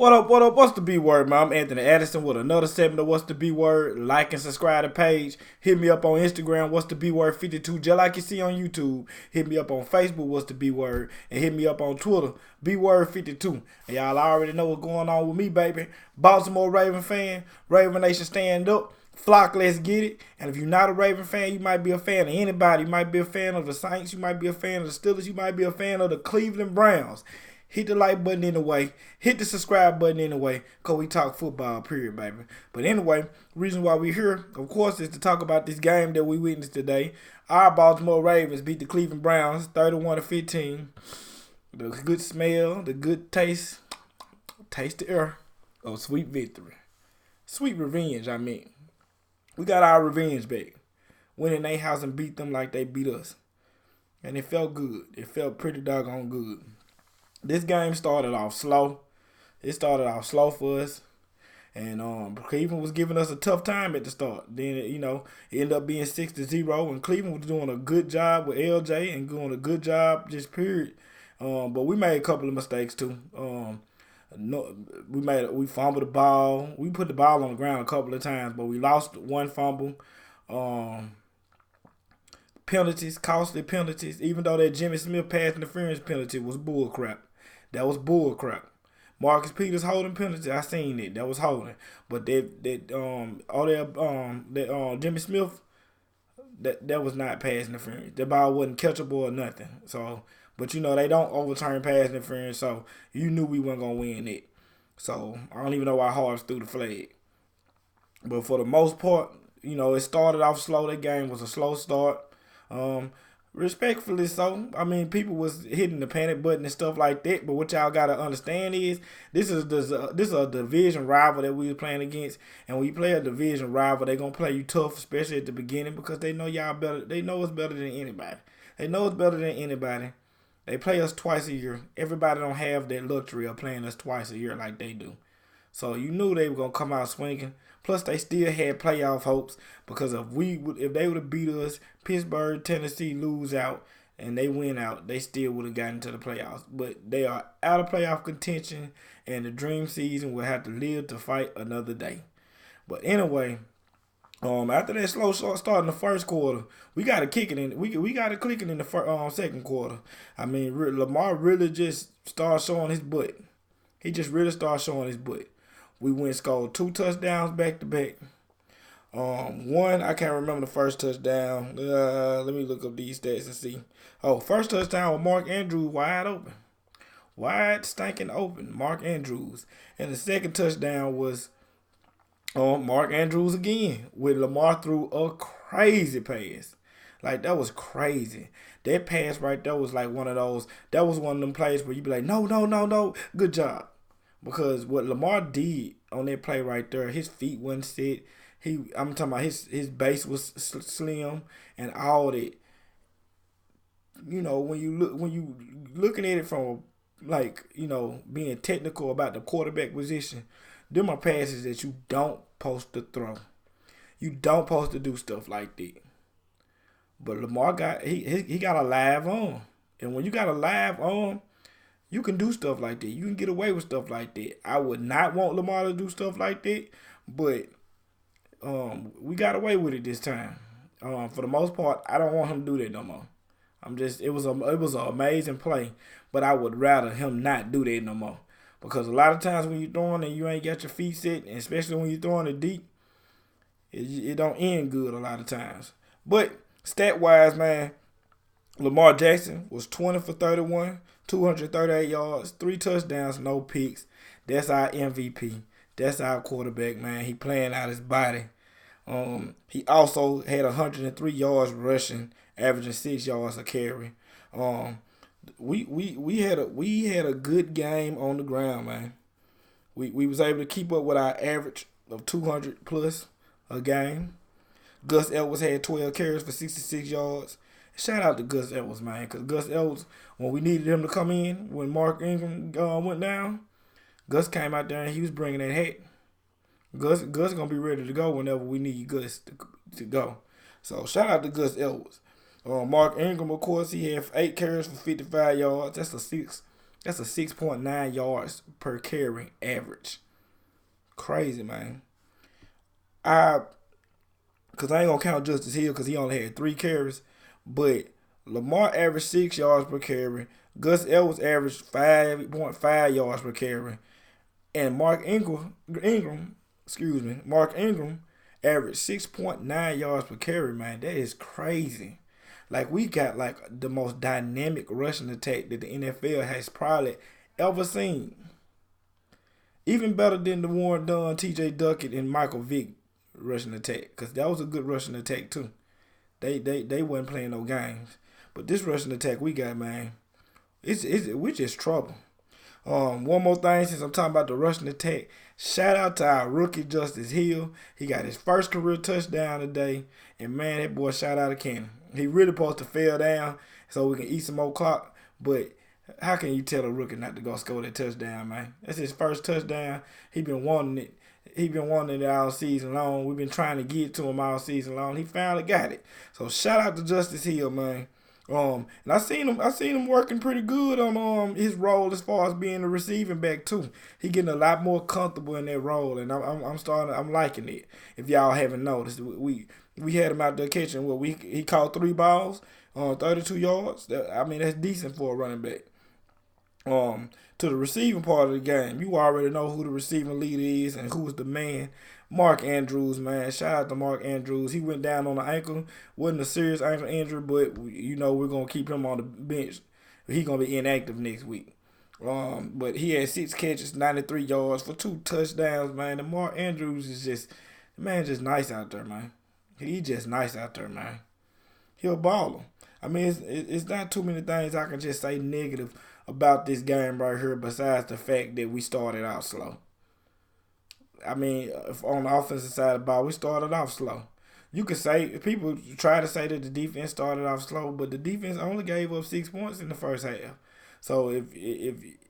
What up, what up? What's the B word, man? I'm Anthony Addison with another segment of What's the B word. Like and subscribe to the page. Hit me up on Instagram, What's the B word 52, just like you see on YouTube. Hit me up on Facebook, What's the B word. And hit me up on Twitter, B word 52. And y'all already know what's going on with me, baby. Baltimore Raven fan, Raven Nation stand up. Flock, let's get it. And if you're not a Raven fan, you might be a fan of anybody. You might be a fan of the Saints. You might be a fan of the Steelers. You might be a fan of the Cleveland Browns. Hit the like button anyway. Hit the subscribe button anyway. Because we talk football, period, baby. But anyway, reason why we're here, of course, is to talk about this game that we witnessed today. Our Baltimore Ravens beat the Cleveland Browns 31-15. The good smell, the good taste the air of sweet victory. Sweet revenge, I mean. We got our revenge back. Went in their house and beat them like they beat us. And it felt good. It felt pretty doggone good. This game started off slow. It started off slow for us. And Cleveland was giving us a tough time at the start. Then, it ended up being 6-0. And Cleveland was doing a good job with LJ and doing a good job just period. But we made a couple of mistakes too. We fumbled the ball. We put the ball on the ground a couple of times, but we lost one fumble. Penalties, costly penalties. Even though that Jimmy Smith pass interference penalty was bull crap. That was bull crap. Marcus Peters holding penalty. I seen it. That was holding. But Jimmy Smith, that was not pass interference. The ball wasn't catchable or nothing. So, but they don't overturn pass interference. So you knew we weren't gonna win it. So I don't even know why Harps threw the flag. But for the most part, it started off slow. That game was a slow start. Respectfully so. I mean, people was hitting the panic button and stuff like that. But what y'all gotta understand is this is a division rival that we was playing against. And when you play a division rival, they gonna play you tough, especially at the beginning, because they know y'all better. They know it's better than anybody. They know it's better than anybody. They play us twice a year. Everybody don't have that luxury of playing us twice a year like they do. So you knew they were gonna come out swinging. Plus, they still had playoff hopes because if they would have beat us, Pittsburgh, Tennessee lose out, and they win out, they still would have gotten to the playoffs. But they are out of playoff contention, and the dream season will have to live to fight another day. But anyway, after that slow start in the first quarter, we got to kick it in. We got to click it in the second quarter. I mean, Lamar really just started showing his butt. He just really started showing his butt. We went and scored 2 touchdowns back to back. One, I can't remember the first touchdown. Let me look up these stats and see. First touchdown with Mark Andrews wide open. Wide stinking open. Mark Andrews. And the second touchdown was Mark Andrews again. With Lamar threw a crazy pass. Like, that was crazy. That pass right there was like one of those. That was one of them plays where you be like, no. Good job. Because what Lamar did on that play right there, his feet wasn't set. I'm talking about his base was slim and all that. When you looking at it from being technical about the quarterback position, them are passes that you don't supposed to throw. You don't supposed to do stuff like that. But Lamar got a live arm, and when you got a live arm, you can do stuff like that. You can get away with stuff like that. I would not want Lamar to do stuff like that, but we got away with it this time. For the most part, I don't want him to do that no more. It was an amazing play, but I would rather him not do that no more. Because a lot of times when you're throwing and you ain't got your feet set, and especially when you're throwing it deep, it don't end good a lot of times. But stat-wise, man, Lamar Jackson was 20 for 31, 238 yards, 3 touchdowns, no picks. That's our MVP. That's our quarterback, man. He playing out his body. He also had 103 yards rushing, averaging 6 yards a carry. We had a good game on the ground, man. We was able to keep up with our average of 200 plus a game. Gus Edwards had 12 carries for 66 yards. Shout out to Gus Edwards, man, because Gus Edwards, when we needed him to come in, when Mark Ingram went down, Gus came out there and he was bringing that hat. Gus gonna be ready to go whenever we need Gus to go. So shout out to Gus Edwards. Mark Ingram, of course, he had 8 carries for 55 yards. That's a That's a 6.9 yards per carry average. Crazy, man. Because I ain't going to count Justice Hill because he only had 3 carries. But Lamar averaged 6 yards per carry. Gus Edwards averaged 5.5 yards per carry. And Mark Ingram averaged 6.9 yards per carry, man. That is crazy. Like, we got, like, the most dynamic rushing attack that the NFL has probably ever seen. Even better than the Warren Dunn, T.J. Duckett, and Michael Vick rushing attack. Because that was a good rushing attack, too. They wasn't playing no games. But this rushing attack we got, man, we're just trouble. One more thing, since I'm talking about the rushing attack, shout out to our rookie Justice Hill. He got his first career touchdown today, and man, that boy shot out of cannon. He really supposed to fall down so we can eat some more clock, but how can you tell a rookie not to go score that touchdown, man? That's his first touchdown. He been wanting it. He been wanting it all season long. We've been trying to get to him all season long. He finally got it. So shout out to Justice Hill, man. And I seen him working pretty good on his role as far as being a receiving back too. He getting a lot more comfortable in that role, and I'm liking it. If y'all haven't noticed, we had him out there catching he caught 3 balls on 32 yards. That's decent for a running back. To the receiving part of the game, you already know who the receiving leader is and who's the man. Mark Andrews, man. Shout out to Mark Andrews. He went down on the ankle. Wasn't a serious ankle injury, but, we're going to keep him on the bench. He's going to be inactive next week. But he had 6 catches, 93 yards for 2 touchdowns, man. And Mark Andrews is just nice out there, man. He just nice out there, man. He a baller. It's not too many things I can just say negative about this game right here besides the fact that we started out slow. On the offensive side of the ball, we started off slow. You could say, people try to say that the defense started off slow, but the defense only gave up 6 points in the first half. So if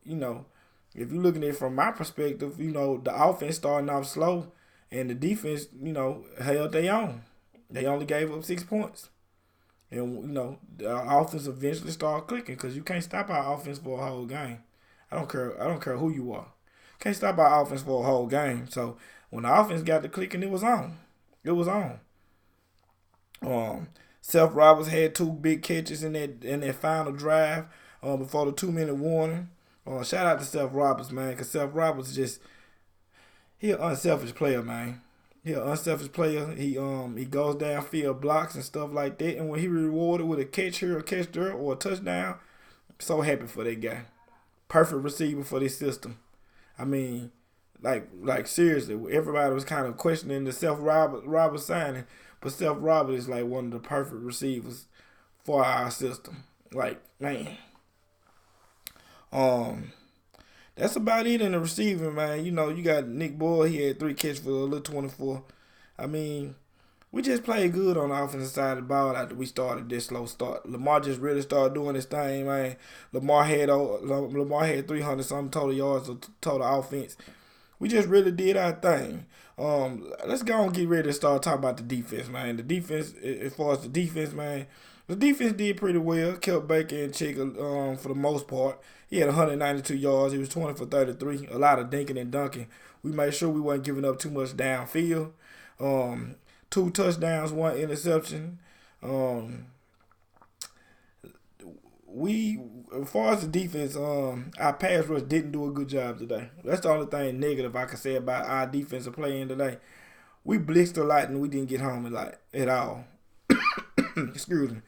you're looking at it from my perspective, the offense starting off slow and the defense, held their own. They only gave up 6 points. And, the offense eventually started clicking because you can't stop our offense for a whole game. I don't care who you are. Can't stop our offense for a whole game. So when the offense got to clicking, it was on. It was on. Seth Roberts had 2 big catches in that final drive before the 2-minute warning. Shout out to Seth Roberts, man, because Seth Roberts he an unselfish player, man. He an unselfish player. He goes downfield, blocks and stuff like that. And when he rewarded with a catch here, a catch there, or a touchdown, I'm so happy for that guy. Perfect receiver for this system. Seriously, everybody was kind of questioning the Seth Roberts signing, but Seth Roberts is like one of the perfect receivers for our system. Like, man. That's about it in the receiving, man. You got Nick Boyle. He had 3 catches for a little 24. We just played good on the offensive side of the ball after we started this slow start. Lamar just really started doing his thing, man. Lamar had 300-something total yards of total offense. We just really did our thing. Let's go and get ready to start talking about the defense, man. The defense, as far as the defense, man, the defense did pretty well. Kept Baker in check for the most part. He had 192 yards. He was 20 for 33. A lot of dinking and dunking. We made sure we weren't giving up too much downfield. 2 touchdowns, 1 interception. As far as the defense, our pass rush didn't do a good job today. That's the only thing negative I can say about our defensive playing today. We blitzed a lot and we didn't get home a lot at all. Excuse me.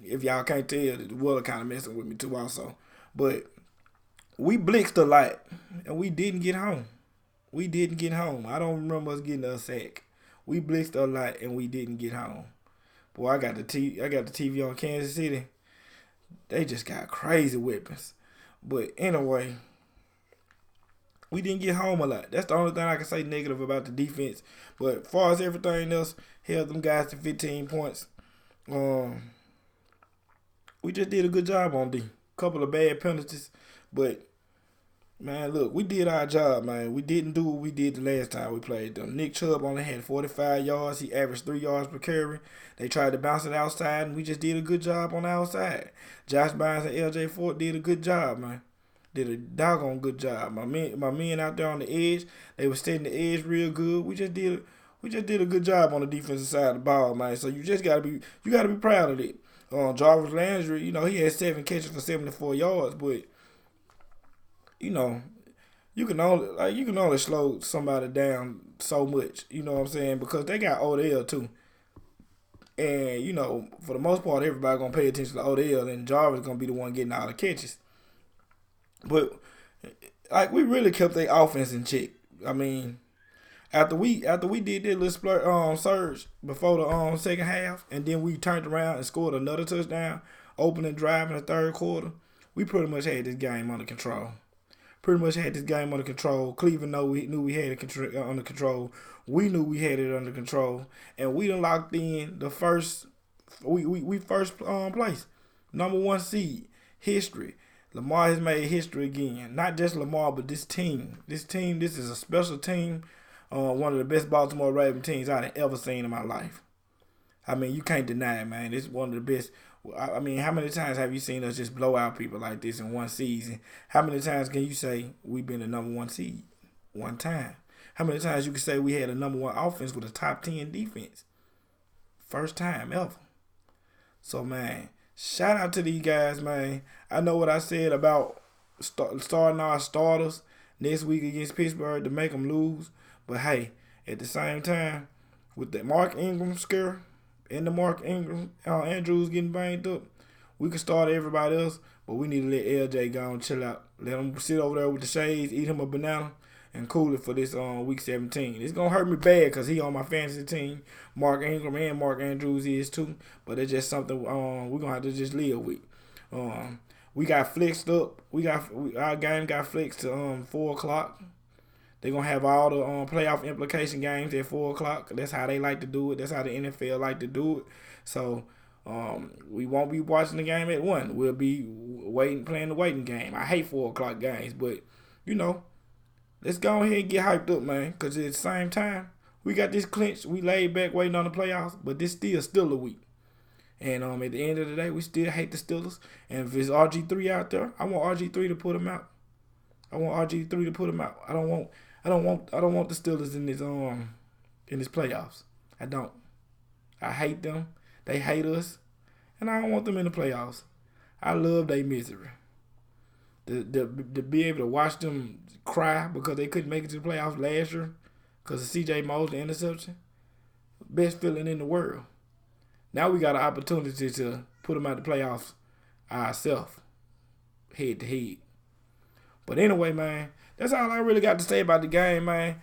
If y'all can't tell, the weather kind of messing with me too also. But we blitzed a lot and we didn't get home. I don't remember us getting a sack. We blitzed a lot and we didn't get home. Boy, I got the TV on Kansas City. They just got crazy weapons. But anyway, we didn't get home a lot. That's the only thing I can say negative about the defense. But as far as everything else, held them guys to 15 points. We just did a good job on D. Couple of bad penalties. But, man, look, we did our job, man. We didn't do what we did the last time we played them. Nick Chubb only had 45 yards. He averaged 3 yards per carry. They tried to bounce it outside, and we just did a good job on the outside. Josh Bynes and L.J. Fort did a good job, man. did a doggone good job. My men out there on the edge, they were setting the edge real good. We just did a good job on the defensive side of the ball, man. So you gotta be proud of it. Jarvis Landry, he had 7 catches for 74 yards, but you can only slow somebody down so much. You know what I'm saying? Because they got Odell too. And, for the most part, everybody going to pay attention to Odell, and Jarvis going to be the one getting all the catches. But, we really kept their offense in check. I mean, after we did that little surge before the second half, and then we turned around and scored another touchdown, opening drive in the third quarter, we pretty much had this game under control. Cleveland knew we had it under control. We knew we had it under control, and we done locked in the first. We first place, number 1 seed, history. Lamar has made history again. Not just Lamar, but this team. This is a special team. One of the best Baltimore Ravens teams I've ever seen in my life. I mean, you can't deny it, man. This is one of the best. I mean, how many times have you seen us just blow out people like this in one season? How many times can you say we've been the number 1 seed? One time. How many times you can say we had a number 1 offense with a top 10 defense? First time ever. So, man, shout out to these guys, man. I know what I said about starting our starters next week against Pittsburgh to make them lose. But, hey, at the same time, with the Mark Ingram scare and the Mark Ingram Andrews getting banged up, we can start everybody else, but we need to let LJ go and chill out. Let him sit over there with the shades, eat him a banana, and cool it for this week 17. It's going to hurt me bad because he on my fantasy team. Mark Ingram and Mark Andrews is too, but it's just something we're going to have to just live with. We got flexed up. Our game got flexed to 4 o'clock. They're going to have all the playoff implication games at 4 o'clock. That's how they like to do it. That's how the NFL like to do it. So we won't be watching the game at 1. We'll be playing the waiting game. I hate 4 o'clock games, but, let's go ahead and get hyped up, man, because at the same time, we got this clinched. We laid back waiting on the playoffs, but this still a week. And at the end of the day, we still hate the Steelers. And if it's RG3 out there, I want RG3 to put him out. I don't want the Steelers in this playoffs. I don't. I hate them. They hate us, and I don't want them in the playoffs. I love their misery. To be able to watch them cry because they couldn't make it to the playoffs last year because of C.J. Mosley interception, best feeling in the world. Now we got an opportunity to put them out the playoffs ourselves, head to head. But anyway, man, that's all I really got to say about the game, man.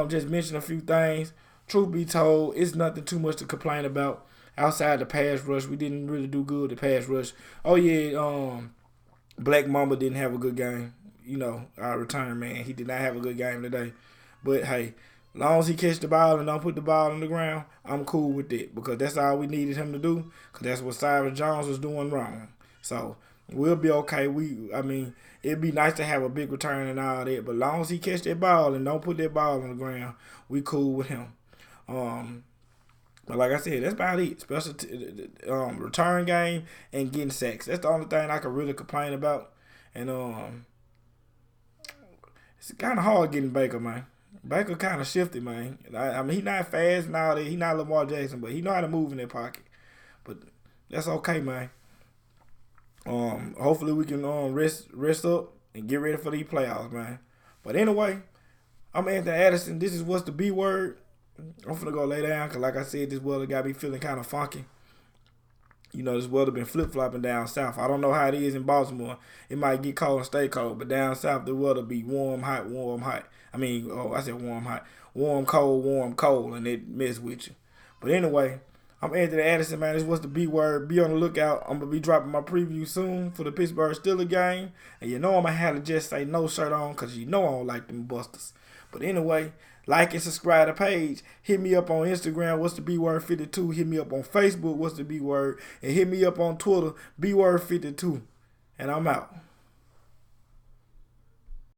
Just mention a few things. Truth be told, it's nothing too much to complain about outside the pass rush. We didn't really do good at pass rush. Oh yeah, Black Mamba didn't have a good game. Our return man, he did not have a good game today. But hey, as long as he catch the ball and don't put the ball on the ground, I'm cool with it because that's all we needed him to do. Because that's what Cyrus Jones was doing wrong. So we'll be okay. It'd be nice to have a big return and all that, but as long as he catch that ball and don't put that ball on the ground, we cool with him. But like I said, that's about it. Special return game and getting sacks. That's the only thing I can really complain about. And it's kind of hard getting Baker, man. Baker kind of shifted, man. He not fast and all that. He not Lamar Jackson, but he know how to move in that pocket. But that's okay, man. Hopefully we can rest up and get ready for these playoffs, man. But anyway, I'm Anthony Addison. This is What's the B Word. I'm finna go lay down because, like I said, this weather got me feeling kind of funky. This weather been flip-flopping down south. I don't know how it is in Baltimore. It might get cold and stay cold, but down south, the weather be warm, hot, warm, hot. I said warm, hot. Warm, cold, and it mess with you. But anyway, I'm Anthony Addison, man. This was the B Word. Be on the lookout. I'm going to be dropping my preview soon for the Pittsburgh Steelers game. And I'm going to have to just say no shirt on because I don't like them busters. But anyway, like and subscribe to the page. Hit me up on Instagram, What's the B Word 52. Hit me up on Facebook, What's the B Word. And hit me up on Twitter, B Word 52. And I'm out.